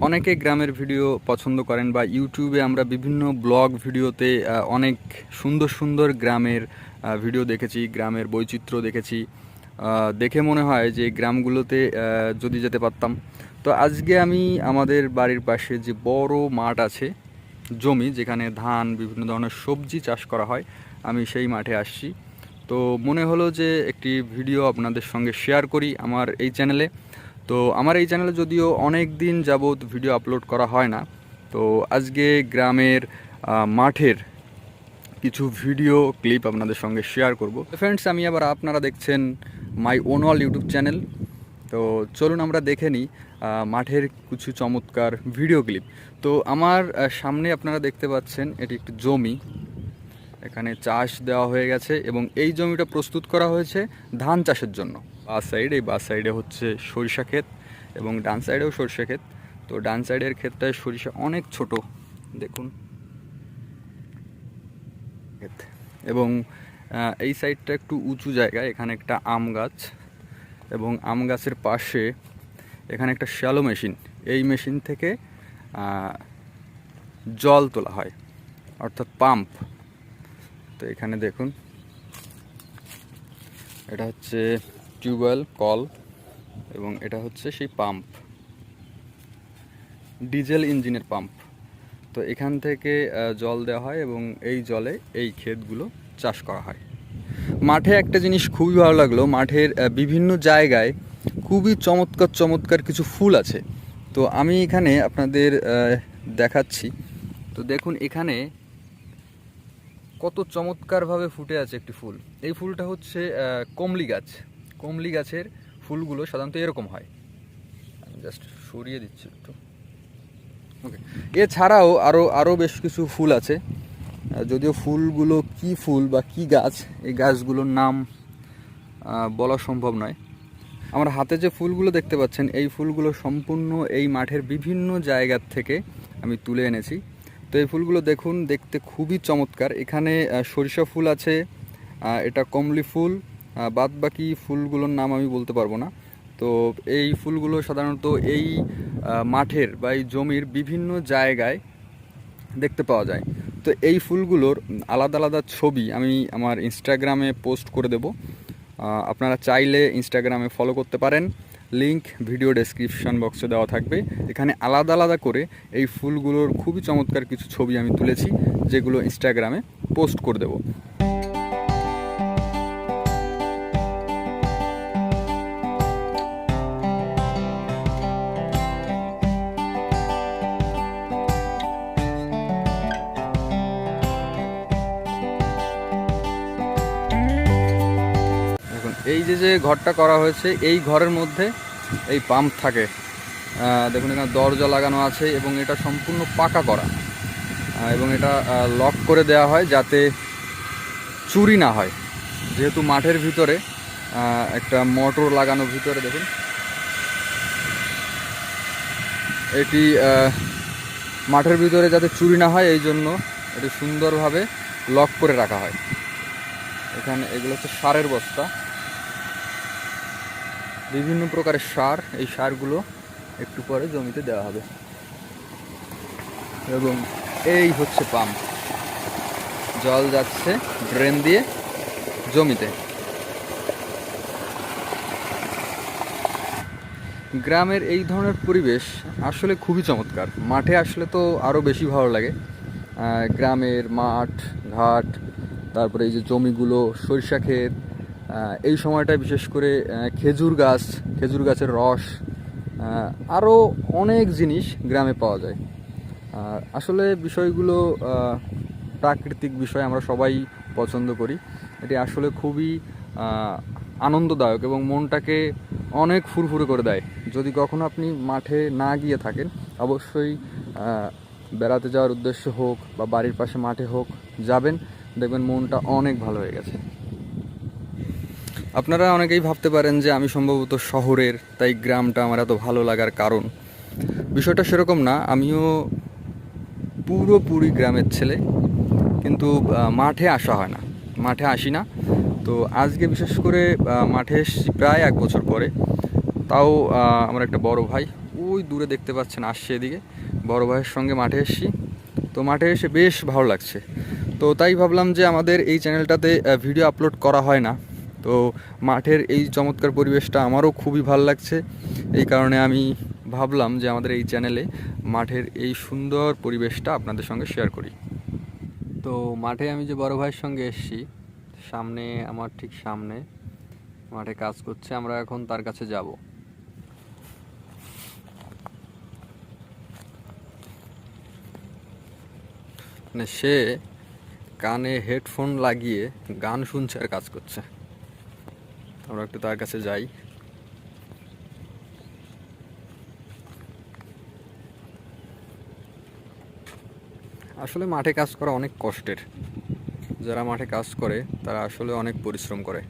অনেকে গ্রামের ভিডিও পছন্দ করেন বা ইউটিউবে আমরা বিভিন্ন ব্লগ ভিডিওতে অনেক সুন্দর সুন্দর গ্রামের ভিডিও দেখেছি, গ্রামের বৈচিত্র্য দেখেছি। দেখে মনে হয় যে গ্রামগুলোতে যদি যেতে পারতাম। তো আজকে আমি আমাদের বাড়ির পাশে যে বড় মাঠ আছে, জমি যেখানে ধান বিভিন্ন ধরনের সবজি চাষ করা হয়, আমি সেই মাঠে আসছি। তো মনে হলো যে একটি ভিডিও আপনাদের সঙ্গে শেয়ার করি আমার এই চ্যানেলে। তো আমার এই চ্যানেলে যদিও অনেক দিন যাবৎ ভিডিও আপলোড করা হয় না, তো আজকে গ্রামের মাঠের কিছু ভিডিও ক্লিপ আপনাদের সঙ্গে শেয়ার করব। ফ্রেন্ডস, আমি আবার আপনারা দেখছেন my own all YouTube channel. তো চলুন আমরা দেখে নিই মাঠের কিছু চমৎকার ভিডিও ক্লিপ। তো আমার সামনে আপনারা দেখতে পাচ্ছেন এটি একটি জমি, এখানে চাষ দেওয়া হয়ে গেছে এবং এই জমিটা প্রস্তুত করা হয়েছে ধান চাষের জন্য। এই বাস সাইডে হচ্ছে সরিষা ক্ষেত এবং ডান সাইডেও সরিষা ক্ষেত। তো ডান সাইডের ক্ষেতটায় সরিষা অনেক ছোট, দেখুন। এবং এই সাইডটা একটু উঁচু জায়গা, এখানে একটা আম গাছ এবং আম গাছের পাশে এখানে একটা শ্যালো মেশিন, এই মেশিন থেকে জল তোলা হয়, অর্থাৎ পাম্প। তো এখানে দেখুন, এটা হচ্ছে টিউবওয়েল কল এবং এটা হচ্ছে সেই পাম্প, ডিজেল ইঞ্জিনের পাম্প। তো এখান থেকে জল দেওয়া হয় এবং এই জলে এই ক্ষেতগুলো চাষ করা হয়। মাঠে একটা জিনিস খুবই ভালো লাগলো, মাঠের বিভিন্ন জায়গায় খুবই চমৎকার চমৎকার কিছু ফুল আছে। তো আমি এখানে আপনাদের দেখাচ্ছি। তো দেখুন এখানে কত চমৎকারভাবে ফুটে আছে একটি ফুল। এই ফুলটা হচ্ছে কমলি গাছ। কমলি গাছের ফুলগুলো সাধারণত এরকম হয়। আমি জাস্ট সরিয়ে দিচ্ছি একটু। ওকে, এছাড়াও আরও বেশ কিছু ফুল আছে, যদিও ফুলগুলো কি ফুল বা কি গাছ, এই গাছগুলোর নাম বলা সম্ভব নয়। আমার হাতে যে ফুলগুলো দেখতে পাচ্ছেন, এই ফুলগুলো সম্পূর্ণ এই মাঠের বিভিন্ন জায়গার থেকে আমি তুলে এনেছি। তো এই ফুলগুলো দেখুন, দেখতে খুবই চমৎকার। এখানে সরিষা ফুল আছে, এটা কমলি ফুল, বাদ বাকি ফুলগুলোর নাম আমি বলতে পারবো না। তো এই ফুলগুলো সাধারণত এই মাঠের বা এই জমির বিভিন্ন জায়গায় দেখতে পাওয়া যায়। তো এই ফুলগুলোর আলাদা আলাদা ছবি আমি আমার ইনস্টাগ্রামে পোস্ট করে দেব, আপনারা চাইলে ইনস্টাগ্রামে ফলো করতে পারেন। লিংক ভিডিও ডেসক্রিপশন বক্সে দেওয়া থাকবে। এখানে আলাদা আলাদা করে এই ফুলগুলোর খুবই চমৎকার কিছু ছবি আমি তুলেছি, যেগুলো ইনস্টাগ্রামে পোস্ট করে দেব। এই যে ঘরটা করা হয়েছে, এই ঘরের মধ্যে এই পাম্প থাকে। দেখুন এখানে দরজা লাগানো আছে এবং এটা সম্পূর্ণ পাকা করা, এবং এটা লক করে দেওয়া হয় যাতে চুরি না হয়। যেহেতু মাঠের ভিতরে একটা মোটর লাগানো, ভিতরে দেখুন এটি মাঠের ভিতরে যাতে চুরি না হয় এই জন্য এটি সুন্দরভাবে লক করে রাখা হয়। এখানে এগুলো হচ্ছে সারের বস্তা, বিভিন্ন প্রকারের সার। এই সারগুলো একটু পরে জমিতে দেওয়া হবে এবং এই হচ্ছে পাম্প, জল যাচ্ছে ড্রেন দিয়ে জমিতে। গ্রামের এই ধরনের পরিবেশ আসলে খুবই চমৎকার। মাঠে আসলে তো আরও বেশি ভালো লাগে। গ্রামের মাঠ ঘাট, তারপরে এই যে জমিগুলো, সরিষা ক্ষেত, এই সময়টায় বিশেষ করে খেজুর গাছ, খেজুর গাছের রস, আরও অনেক জিনিস গ্রামে পাওয়া যায়। আসলে বিষয়গুলো প্রাকৃতিক বিষয়, আমরা সবাই পছন্দ করি। এটি আসলে খুবই আনন্দদায়ক এবং মনটাকে অনেক ফুরফুরে করে দেয়। যদি কখনো আপনি মাঠে না গিয়ে থাকেন, অবশ্যই বেড়াতে যাওয়ার উদ্দেশ্যে হোক বা বাড়ির পাশে মাঠে হোক যাবেন, দেখবেন মনটা অনেক ভালো হয়ে গেছে। আপনারা অনেকেই ভাবতে পারেন যে আমি সম্ভবত শহরের, তাই গ্রামটা আমার এত ভালো লাগার কারণ। বিষয়টা সেরকম না, আমিও পুরোপুরি গ্রামের ছেলে, কিন্তু মাঠে আসা হয় না, মাঠে আসি না। তো আজকে বিশেষ করে মাঠে এসেছি প্রায় 1 বছর পরে। তাও আমার একটা বড় ভাই ওই ওই দূরে দেখতে পাচ্ছেন আসছে এদিকে। বড় ভাইয়ের সঙ্গে মাঠে এসেছি, তো মাঠে এসে বেশ ভালো লাগছে। তো তাই ভাবলাম যে আমাদের এই চ্যানেলটাতে ভিডিও আপলোড করা হয় না, তো মাঠের এই চমৎকার পরিবেশটা আমারও খুবই ভালো লাগছে। এই কারণে আমি ভাবলাম যে আমাদের এই চ্যানেলে মাঠের এই সুন্দর পরিবেশটা আপনাদের সঙ্গে শেয়ার করি। তো মাঠে আমি যে বড় ভাইয়ের সঙ্গে এসেছি, সামনে আমার ঠিক সামনে মাঠে কাজ করছে, আমরা এখন তার কাছে যাব। মানে সে কানে হেডফোন লাগিয়ে গান শুনছে আর কাজ করছে। আমরা একটু তার কাছে যাই। আসলে মাঠে কাজ করা অনেক কষ্টের। যারা মাঠে কাজ করে তারা আসলে অনেক পরিশ্রম করে।